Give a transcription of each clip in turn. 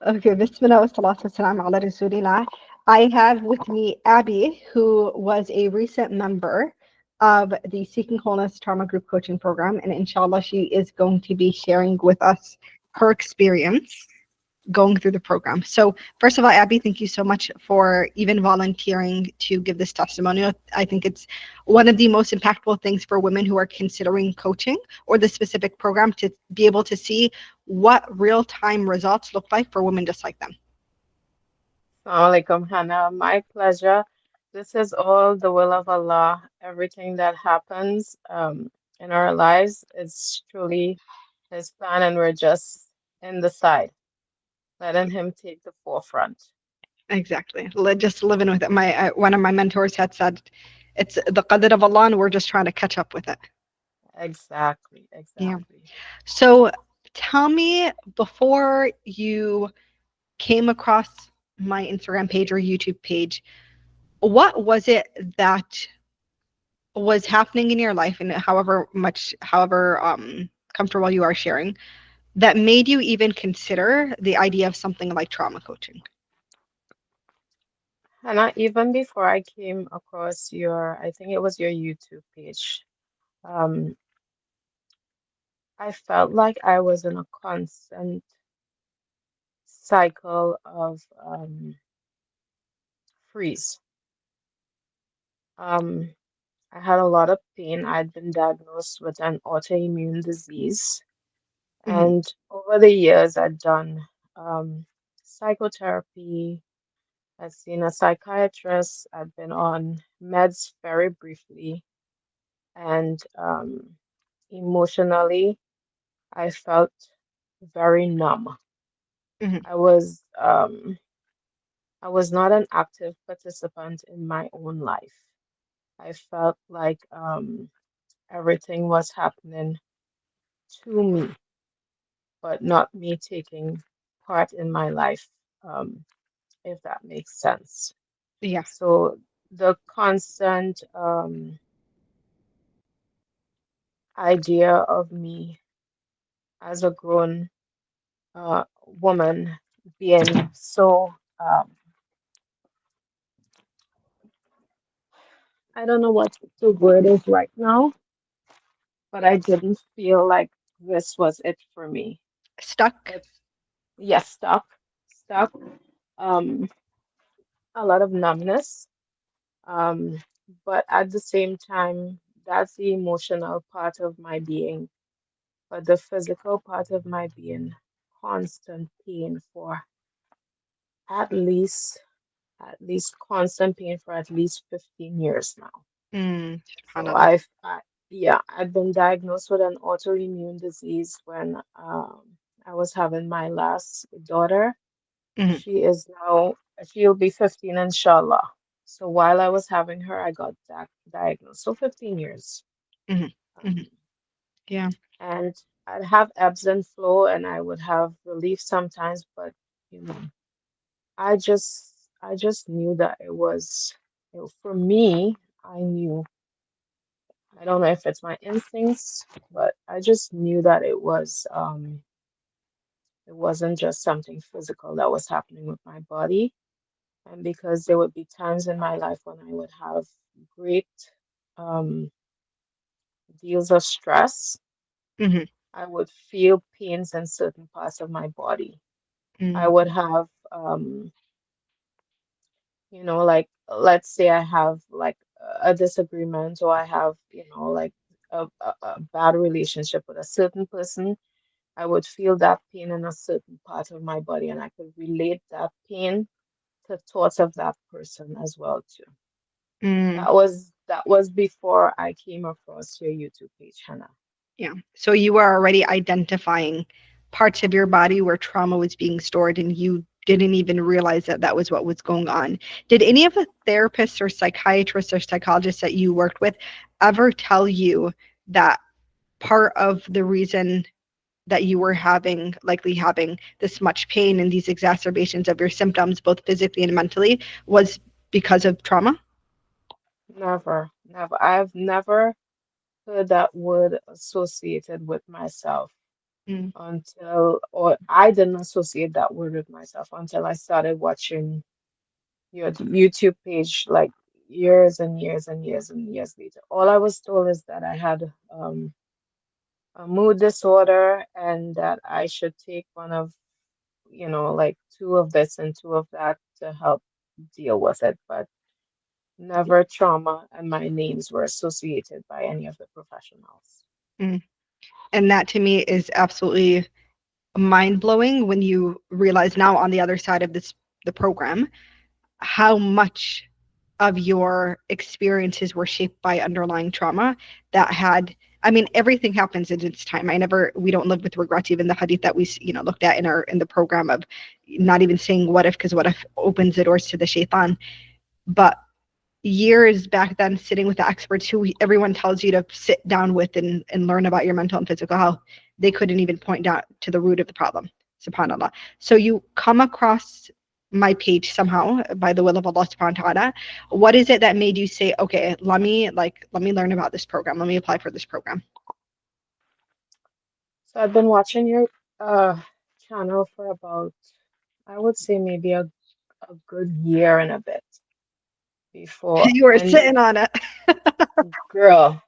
Okay, Bismillah wa salatu wasalam ala Rasulillah. I have with me Abby, who was a recent member of the Seeking Wholeness Trauma Group Coaching Program, and inshallah, she is going to be sharing with us her experience going through the program. So, first of all, Abby, thank you so much for even volunteering to give this testimonial. I think it's one of the most impactful things for women who are considering coaching or the specific program to be able to see what real time results look like for women just like them. Assalamu Hannah. My pleasure. This is all the will of Allah. Everything that happens in our lives is truly His plan, and we're just in the side, letting Him take the forefront. Exactly. Just living with it. My one of my mentors had said, "It's the qadr of Allah, and we're just trying to catch up with it." Exactly, Yeah. exactly. So, tell me before you came across my Instagram page or YouTube page, what was it that was happening in your life, and however comfortable you are sharing, that made you even consider the idea of something like trauma coaching? Hannah, even before I came across I think it was your YouTube page, um, I felt like I was in a constant cycle of freeze. Um, I had a lot of pain. I'd been diagnosed with an autoimmune disease. Hmm. And over the years, I'd done psychotherapy. I'd seen a psychiatrist. I'd been on meds very briefly. And emotionally, I felt very numb. Hmm. I was um, I was not an active participant in my own life. I felt like everything was happening to me, but not me taking part in my life, um, if that makes sense. Yeah. So the constant idea of me as a grown woman being so, I don't know what the word is right now, but I didn't feel like this was it for me. Stuck. It, yes, stuck, um, a lot of numbness. Um, but at the same time, that's the emotional part of my being. But the physical part of my being, constant pain for at least, at least constant pain for at least 15 years now. So Subhanallah. yeah, I've been diagnosed with an autoimmune disease when I was having my last daughter. Hmm. She is now, she'll be 15, inshallah. So while I was having her, I got diagnosed. So 15 years. Hmm. Hmm. Um, Yeah. and I'd have ebbs and flow, and I would have relief sometimes, but you know, I just knew that it was, for me, I knew. I don't know if it's my instincts, but I just knew that it wasn't just something physical that was happening with my body. And because there would be times in my life when I would have great um, deals of stress, Hmm. I would feel pains in certain parts of my body. I Hmm. would have, like, let's say I have like a disagreement, or I have, like a bad relationship with a certain person. I would feel that pain in a certain part of my body, and I could relate that pain to thoughts of that person as well too. Mm. That was before I came across your YouTube page, Hannah. Yeah. So you were already identifying parts of your body where trauma was being stored, and you didn't even realize that that was what was going on. Did any of the therapists or psychiatrists or psychologists that you worked with ever tell you that part of the reason that you were likely having this much pain and these exacerbations of your symptoms, both physically and mentally, was because of trauma? Never, never. I've never heard that word associated with myself. Mm, or I didn't associate that word with myself until I started watching your YouTube page like years and years and years and years later. All I was told is that I had a mood disorder and that I should take one of, like two of this and two of that to help deal with it, but never trauma, and my names were associated by any of the professionals. mm. And that to me is absolutely mind blowing when you realize now on the other side of the program, how much of your experiences were shaped by underlying trauma that had, I mean, everything happens in its time. We don't live with regrets. Even the hadith that we looked at in the program of not even saying what if, because what if opens the doors to the shaitan. But years back then, sitting with the experts who everyone tells you to sit down with and learn about your mental and physical health, they couldn't even point out to the root of the problem. Subhanallah. So you come across my page somehow by the will of Allah subhanahu wa ta'ala. What is it that made you say, okay, let me learn about this program. Let me apply for this program. So I've been watching your uh channel for about, I would say maybe a good year and a bit before. You were And sitting on it. girl,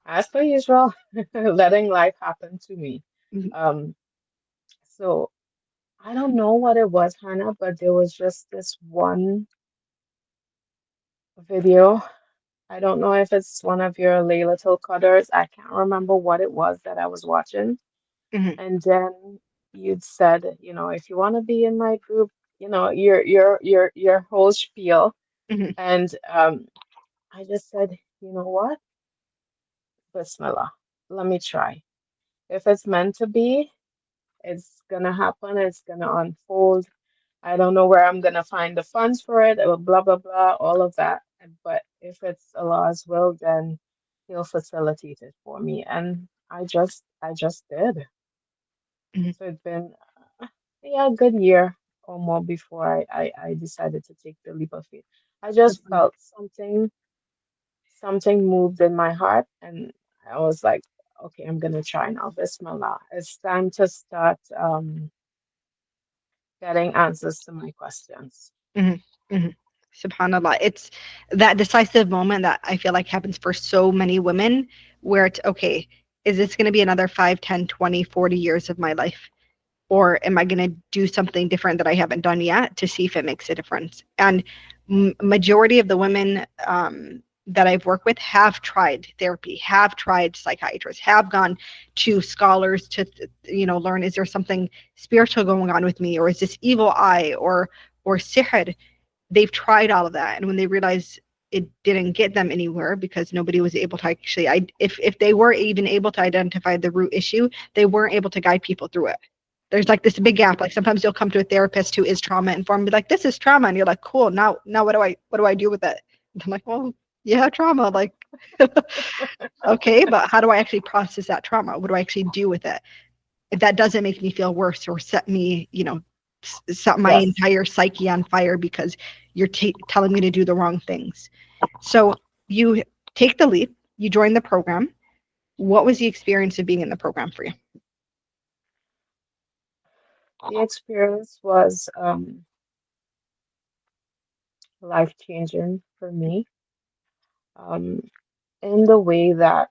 as per usual, letting life happen to me. Um, so I don't know what it was, Hannah, but there was just this one video. I don't know if it's one of your Laylatul Qadrs. I can't remember what it was that I was watching. Mhm, And then you'd said, if you want to be in my group, your whole spiel. mhm, And I just said, you know what? Bismillah. Let me try. If it's meant to be, it's gonna happen, it's gonna unfold. I don't know where I'm gonna find the funds for it, blah blah blah, all of that. But if it's Allah's will, then He'll facilitate it for me. And I just did. mhm. So it's been yeah, a good year or more before I decided to take the leap of faith. I just felt something moved in my heart, and I was like, okay, I'm gonna try now. Bismillah. It's time to start getting answers to my questions. Mhm, mhm. Subhanallah. It's that decisive moment that I feel like happens for so many women where it's okay, is this going to be another 5, 10, 20, 40 years of my life? Or am I going to do something different that I haven't done yet to see if it makes a difference? And majority of the women that I've worked with have tried therapy, have tried psychiatrists, have gone to scholars to learn, is there something spiritual going on with me, or is this evil eye or sihr? They've tried all of that, and when they realize it didn't get them anywhere because nobody was able to actually, if they were even able to identify the root issue, they weren't able to guide people through it. There's like this big gap. Like sometimes you'll come to a therapist who is trauma informed and be like, this is trauma, and you're like, cool, now what do I do with it? And I'm like, well, you have trauma, like okay, but how do I actually process that trauma? What do I actually do with it? If that doesn't make me feel worse or set me, set my Yes. entire psyche on fire because you're telling me to do the wrong things. So you take the leap, you join the program. What was the experience of being in the program for you? The experience was life-changing for me, um, in the way that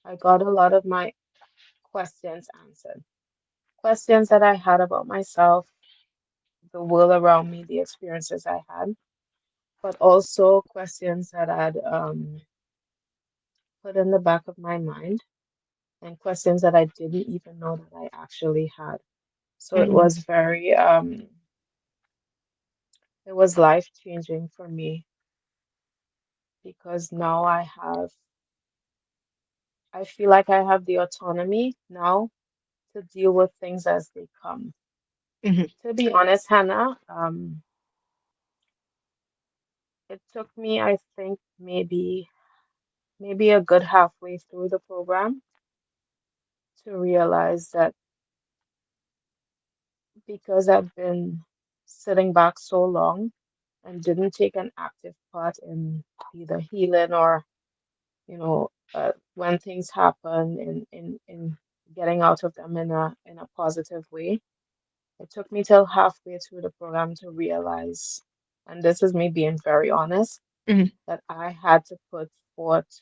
I got a lot of my questions answered. Questions that I had about myself, the world around me, the experiences I had, but also questions that I'd put in the back of my mind, and questions that I didn't even know that I actually had. So Mm-hmm, it was life changing for me because now I feel like I have the autonomy now to deal with things as they come. mm-hmm, To be honest, Hannah, it took me, I think, maybe a good halfway through the program to realize that because I've been sitting back so long and didn't take an active part in either healing or, But when things happen in getting out of them in a positive way, it took me till halfway through the program to realize, and this is me being very honest, Mhm, that I had to put forth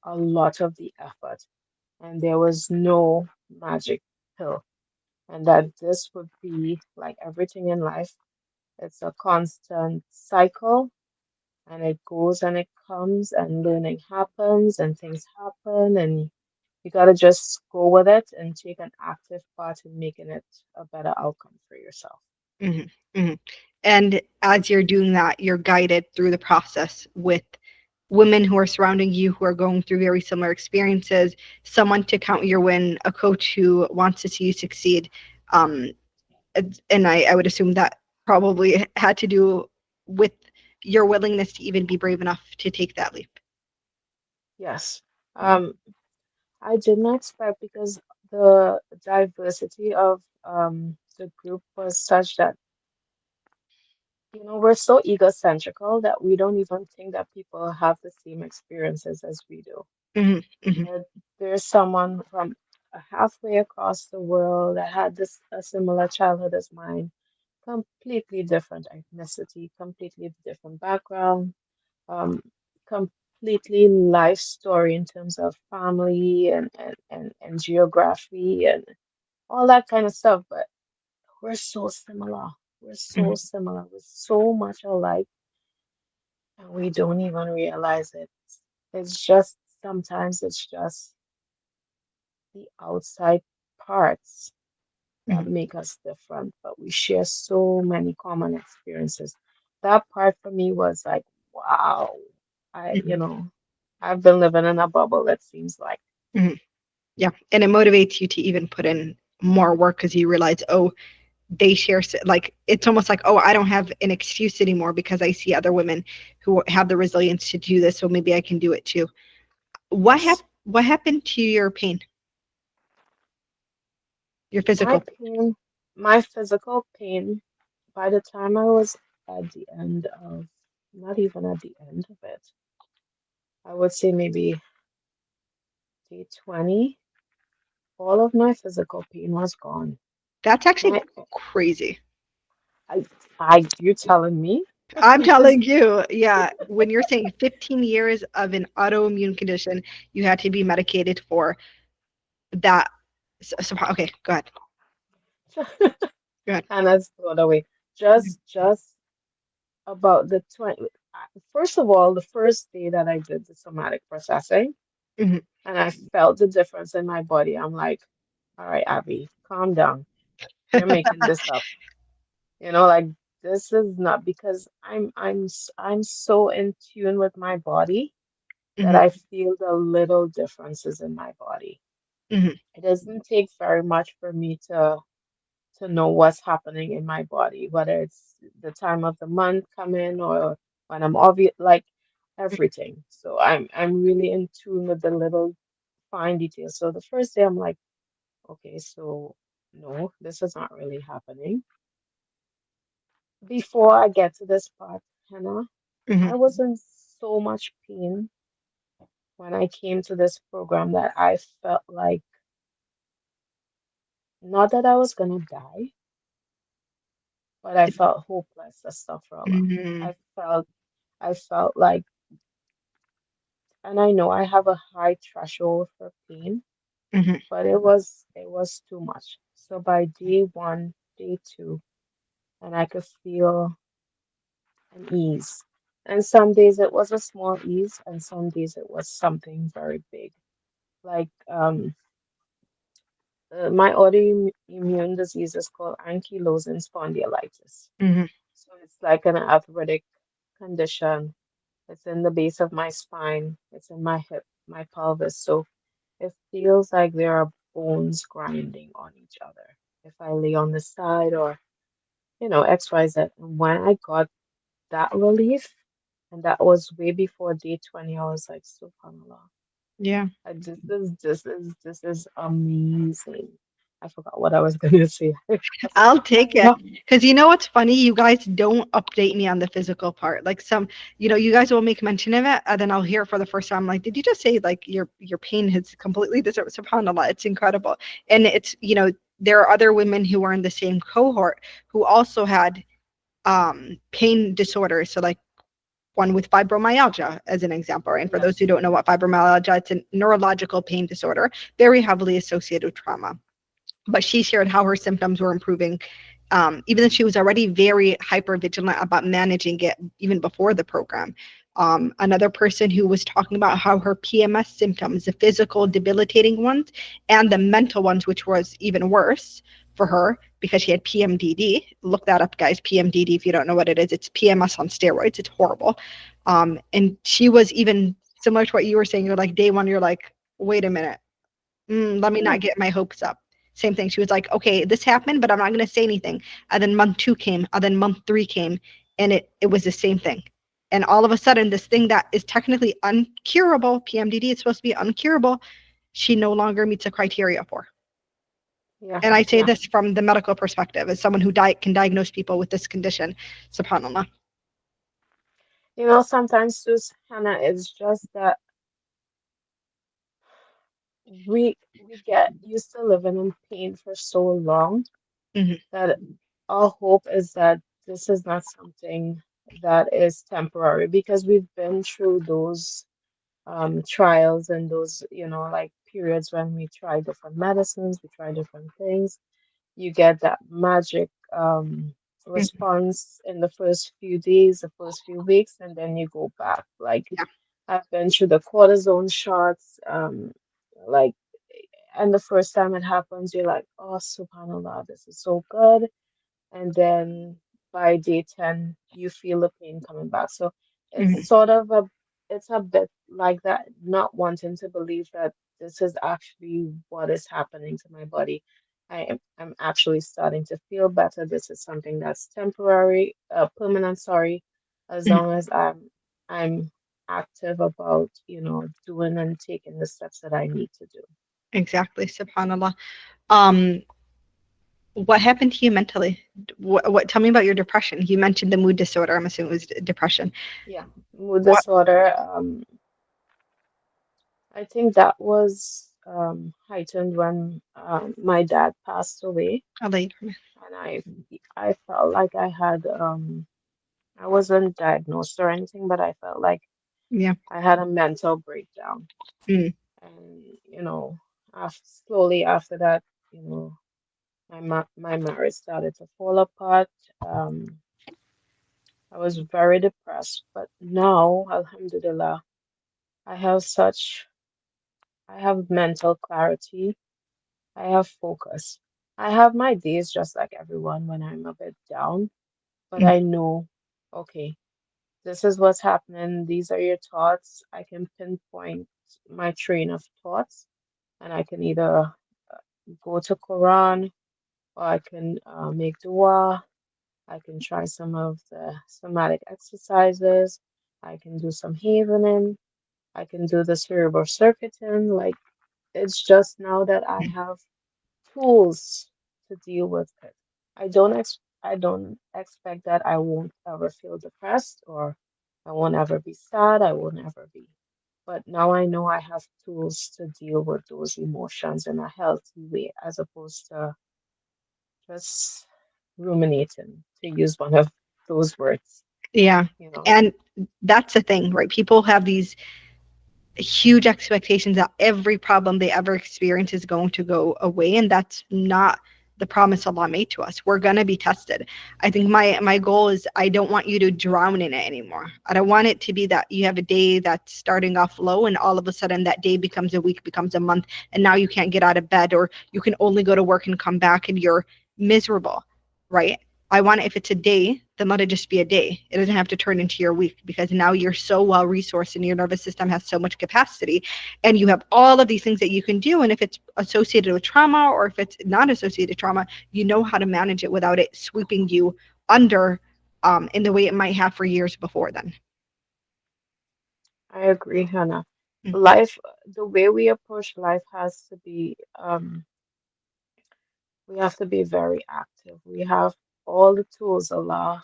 a lot of the effort, and there was no magic pill, and that this would be like everything in life. It's a constant cycle, and it goes and it comes, and learning happens, and things happen, and you gotta just go with it and take an active part in making it a better outcome for yourself. mhm, mhm. And as you're doing that, you're guided through the process with women who are surrounding you who are going through very similar experiences, someone to count your win, a coach who wants to see you succeed. Um, and I would assume that probably had to do with your willingness to even be brave enough to take that leap. Yes. Um, I did not expect because the diversity of the group was such that, we're so egocentrical that we don't even think that people have the same experiences as we do. Mhm, mhm, That there's someone from halfway across the world that had this a similar childhood as mine, completely different ethnicity, completely different background, um, completely life story in terms of family and geography and all that kind of stuff. But we're so similar. We're so mhm, similar. We're so much alike, and we don't even realize it. It's just sometimes it's just the outside parts that mhm, make us different, but we share so many common experiences. That part for me was like, wow, mhm, I've been living in a bubble, it seems like. mhm. Yeah, and it motivates you to even put in more work because you realize, oh, they share like it's almost like, oh, I don't have an excuse anymore because I see other women who have the resilience to do this, so maybe I can do it too. Yes. What happened to your pain, your My physical? pain, my physical pain, by the time I was at the end of, not even at the end of it, I would say maybe day 20, all of my physical pain was gone. That's actually My, crazy. I, you telling me? I'm Because telling you, yeah, when you're saying 15 years of an autoimmune condition you had to be medicated for that. So okay, go ahead. Go ahead. and that's thrown away. Just about the 20, first of all, the first day that I did the somatic processing Mhm, and I felt the difference in my body, I'm like, all right, Abby, calm down. You're making this up. Like this is not because I'm so in tune with my body that mhm, I feel the little differences in my body. mhm, It doesn't take very much for me to know what's happening in my body, whether it's the time of the month coming or when I'm obvious, like everything. So I'm really in tune with the little fine details. So the first day I'm like, okay, so no, this is not really happening. Before I get to this part, Hannah, mhm, I was in so much pain when I came to this program that I felt like not that I was gonna die, but I felt hopeless, astaghfirullah. mhm, I felt I felt like, and I know I have a high threshold for pain, mhm, but it was too much. So by day one, day two, and I could feel an ease. And some days it was a small ease, and some days it was something very big. Like my autoimmune disease is called ankylosing spondylitis. mhm, So it's like an arthritic condition. It's in the base of my spine. It's in my hip, my pelvis. So it feels like there are bones grinding on each other. If I lay on the side or, XYZ. And when I got that relief, and that was way before day 20, I was like, SubhanAllah. yeah, This is amazing. I forgot what I was going to say. I'll take it. No. Because you know what's funny? You guys don't update me on the physical part. Like some, you guys will make mention of it, and then I'll hear it for the first time. I'm like, did you just say like your pain has completely disappeared? SubhanAllah, it's incredible. And it's, there are other women who are in the same cohort who also had pain disorders. So like one with fibromyalgia as an example, right? And for those who Yes. don't know what fibromyalgia, it's a neurological pain disorder, very heavily associated with trauma. But she shared how her symptoms were improving, even though she was already very hyper vigilant about managing it even before the program. Another person who was talking about how her PMS symptoms, the physical debilitating ones and the mental ones, which was even worse for her because she had PMDD. Look that up, guys. PMDD, if you don't know what it is, it's PMS on steroids. It's horrible. And she was even similar to what you were saying. You're like, day one, you're like, wait a minute, let me not get my hopes up. Same thing. She was like, okay, this happened, but I'm not going to say anything. And then month two came, and then month three came, and it was the same thing. And all of a sudden, this thing that is technically uncurable, PMDD is supposed to be uncurable, she no longer meets the criteria for. Yeah. And I say Yeah. this from the medical perspective as someone who can diagnose people with this condition, subhanAllah. Sometimes too, Hannah, it's just that we get used to living in pain for so long Hmm. that our hope is that this is not something that is temporary because we've been through those trials and those, like periods when we try different medicines, we try different things. You get that magic response in the first few days, the first few weeks, and then you go back. Like Yeah. I've been through the cortisone shots, like, and the first time it happens, you're like, oh, subhanAllah, this is so good. And then by day 10, you feel the pain coming back. So it's Hmm. sort of it's a bit like that, not wanting to believe that this is actually what is happening to my body. I'm actually starting to feel better. This is something that's temporary, permanent, sorry, as Hmm. long as I'm active about, doing and taking the steps that I need to do. Exactly, subhanAllah. Um, What happened to you mentally? What? Tell me about your depression. You mentioned the mood disorder. I'm assuming it was depression. Yeah, mood What? disorder. I think that was heightened when my dad passed away, Later. and I felt like I wasn't diagnosed or anything, but I felt like Yeah. I had a mental breakdown, Mm. and slowly after that, you know, my marriage started to fall apart. Um, I was very depressed, but now, Alhamdulillah, I have such I have mental clarity. I have focus. I have my days just like everyone when I'm a bit down, but Mm. I know, okay, this is what's happening. These are your thoughts. I can pinpoint my train of thoughts, and I can either go to Quran or I can make dua. I can try some of the somatic exercises. I can do some havening. I can do the cerebral circuiting. Like it's just now that I have tools to deal with it. I don't expect that I won't ever feel depressed or I won't ever be sad, I won't ever be. But now I know I have tools to deal with those emotions in a healthy way as opposed to just ruminating, to use one of those words, Yeah. you know. And that's the thing, right? People have these huge expectations that every problem they ever experience is going to go away, and that's not the promise Allah made to us. We're going to be tested. I think my goal is I don't want you to drown in it anymore. I don't want it to be that you have a day that's starting off low and all of a sudden that day becomes a week, becomes a month, and now you can't get out of bed, or you can only go to work and come back and you're miserable, right? I want it, if it's a day, then let it just be a day. It doesn't have to turn into your week, because now you're so well resourced and your nervous system has so much capacity and you have all of these things that you can do. And if it's associated with trauma or if it's not associated with trauma, you know how to manage it without it sweeping you under, in the way it might have for years before then. I agree, Hannah. Mm-hmm. Life, the way we approach life has to be we have to be very active. We have all the tools Allah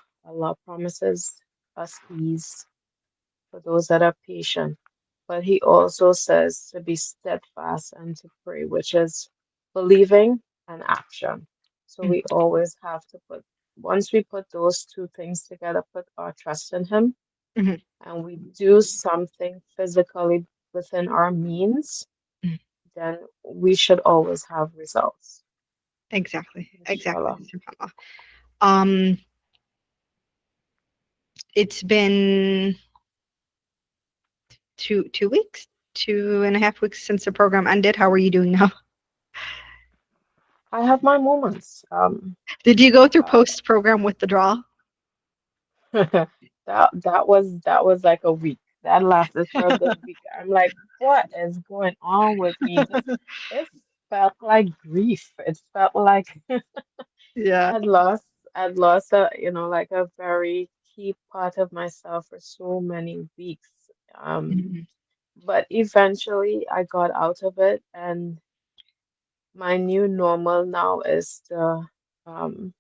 promises us ease for those that are patient. But he also says to be steadfast and to pray, which is believing and action. So Mhm. we always have to put, once we put those two things together, put our trust in him, Mhm. and we do something physically within our means, Mhm. then we should always have results, Exactly. Exactly. inshallah. SubhanAllah. Um, it's been 2 weeks, 2.5 weeks since the program ended. How are you doing now? I have my moments. Did you go through Uh, post program withdrawal? that was like a week. That lasted for a good week. I'm like, what is going on with me? Just it felt like grief. It felt like Yeah. I'd lost I'd lost a like a very key part of myself for so many weeks. Um, Mhm. but eventually I got out of it, and my new normal now is to um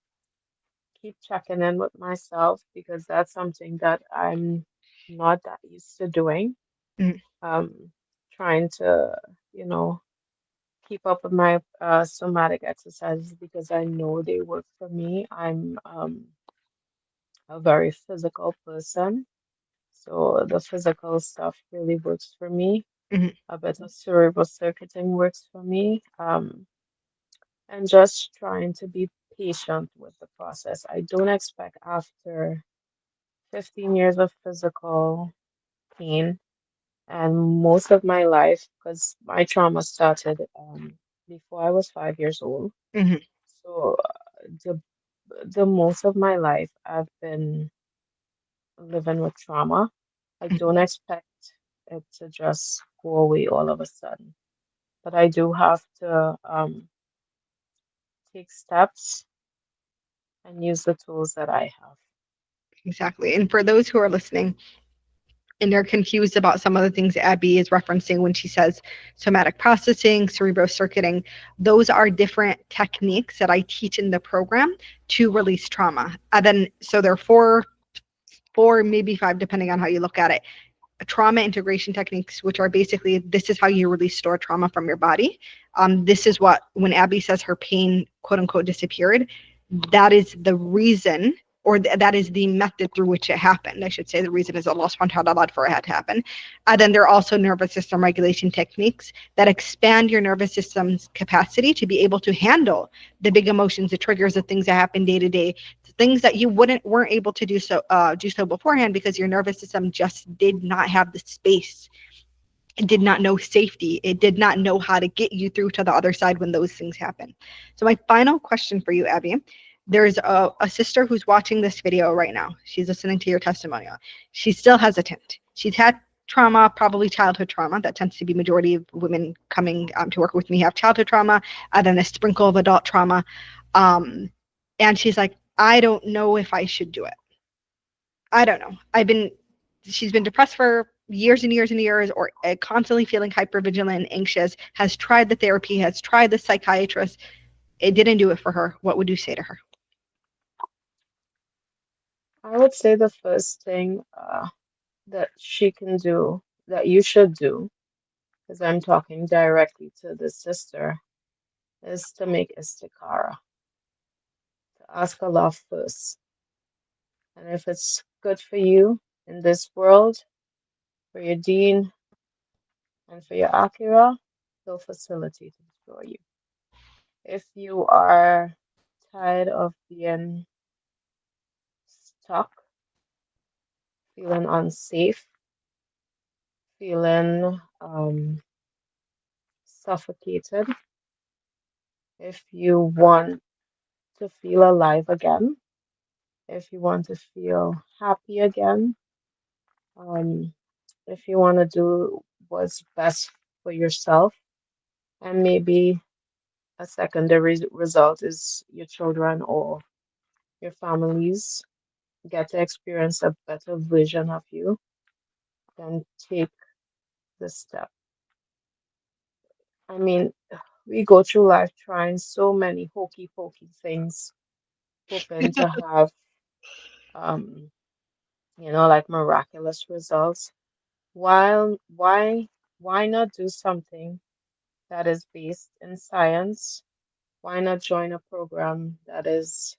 keep checking in with myself because that's something that I'm not that used to doing. Mhm. Um, trying to, you know, keep up with my somatic exercises because I know they work for me. I'm a very physical person, so the physical stuff really works for me. Mhm. A bit of cerebral circuiting works for me. And just trying to be patient with the process. I don't expect after 15 years of physical pain and most of my life, because my trauma started before I was 5 years old. Mhm. So the most of my life I've been living with trauma. I Mhm. don't expect it to just go away all of a sudden, but I do have to take steps and use the tools that I have. Exactly. And for those who are listening and they're confused about some of the things Abby is referencing when she says somatic processing, cerebrocircuiting, those are different techniques that I teach in the program to release trauma. And then, so there are four, maybe five, depending on how you look at it, trauma integration techniques, which are basically this is how you release stored trauma from your body. This is what, when Abby says her pain, quote unquote, disappeared, that is the reason, or that is the method through which it happened. I should say the reason is Allah subhanahu wa ta'ala for it had to happen. Then there are also nervous system regulation techniques that expand your nervous system's capacity to be able to handle the big emotions, the triggers, the things that happen day to day, things that you weren't able to do so beforehand because your nervous system just did not have the space. It did not know safety. It did not know how to get you through to the other side when those things happen. So my final question for you, Abby, there's a sister who's watching this video right now. She's listening to your testimonial. She's still hesitant. She's had trauma, probably childhood trauma. That tends to be majority of women coming to work with me have childhood trauma, and then a sprinkle of adult trauma. Um, and she's like, I don't know if I should do it. I don't know. She's been depressed for years and years and years, or constantly feeling hypervigilant and anxious, has tried the therapy, has tried the psychiatrist. It didn't do it for her. What would you say to her? I would say the first thing that she can do, that you should do, because I'm talking directly to the sister, is to make istikara, to ask Allah first. And if it's good for you in this world, for your deen, and for your akhirah, He'll facilitate it for you. If you are tired of being stuck, feeling unsafe, feeling suffocated, if you want to feel alive again, if you want to feel happy again, um, if you want to do what's best for yourself, and maybe a secondary result is your children or your families get to experience a better version of you, then take the step. I mean, we go through life trying so many hokey pokey things, hoping to have, um, like miraculous results. While why not do something that is based in science? Why not join a program that is,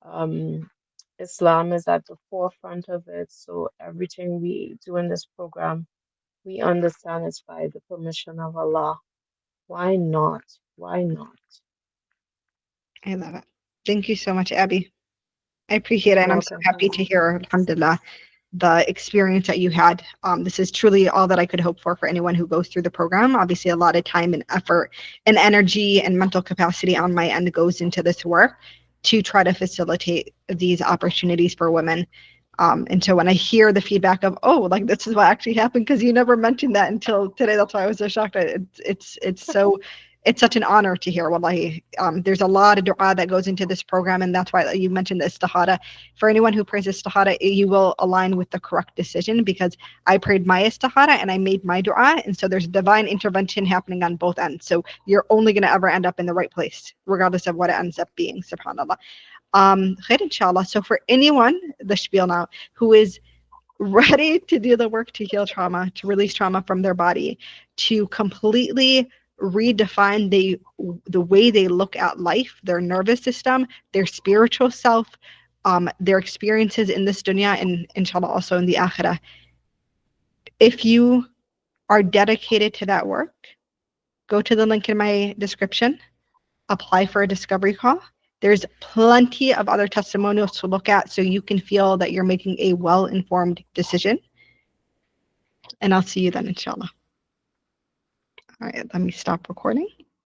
um, Islam is at the forefront of it, so everything we do in this program, we understand it's by the permission of Allah. Why not? Why not? I love it. Thank you so much, Abby. I appreciate it. You're And I'm so welcome, happy to Tanya. hear, alhamdulillah, the experience that you had. This is truly all that I could hope for anyone who goes through the program. Obviously, a lot of time and effort and energy and mental capacity on my end goes into this work to try to facilitate these opportunities for women. And so when I hear the feedback of, oh, like this is what actually happened, because you never mentioned that until today. That's why I was so shocked. It's such an honor to hear. Wallahi, there's a lot of dua that goes into this program, and that's why you mentioned the istihada. For anyone who prays istihada, you will align with the correct decision, because I prayed my istihada and I made my dua, and so there's divine intervention happening on both ends. So you're only going to ever end up in the right place, regardless of what it ends up being. Subhanallah. Khair, inshallah. So for anyone, the spiel now, who is ready to do the work to heal trauma, to release trauma from their body, to completely redefine the way they look at life, their nervous system, their spiritual self, their experiences in this dunya, and inshallah also in the akhirah. If you are dedicated to that work, go to the link in my description, apply for a discovery call. There's plenty of other testimonials to look at so you can feel that you're making a well-informed decision. And I'll see you then, inshallah. All right, let me stop recording.